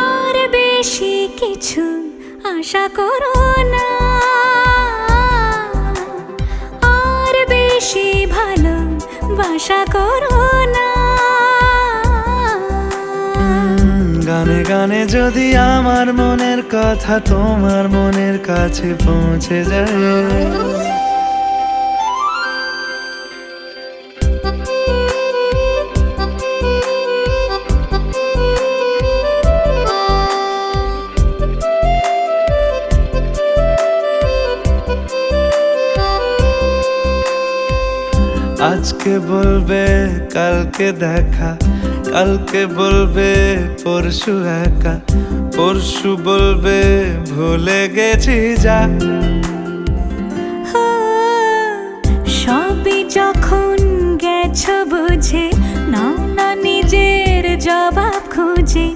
আর বেশি কিছু আশা করো না, আর বেশি ভালোবাসা করো না। গানে গানে যদি আমার মনের কথা তোমার মনের কাছে পৌঁছে যায়, আজকে বলবে কালকে দেখা, কালকে বলবে পরশু একা, পরশু বলবে ভুলে গেছি যা। সবই যখন গেছো বুঝে, নাও না নিজের জবাব খুঁজে।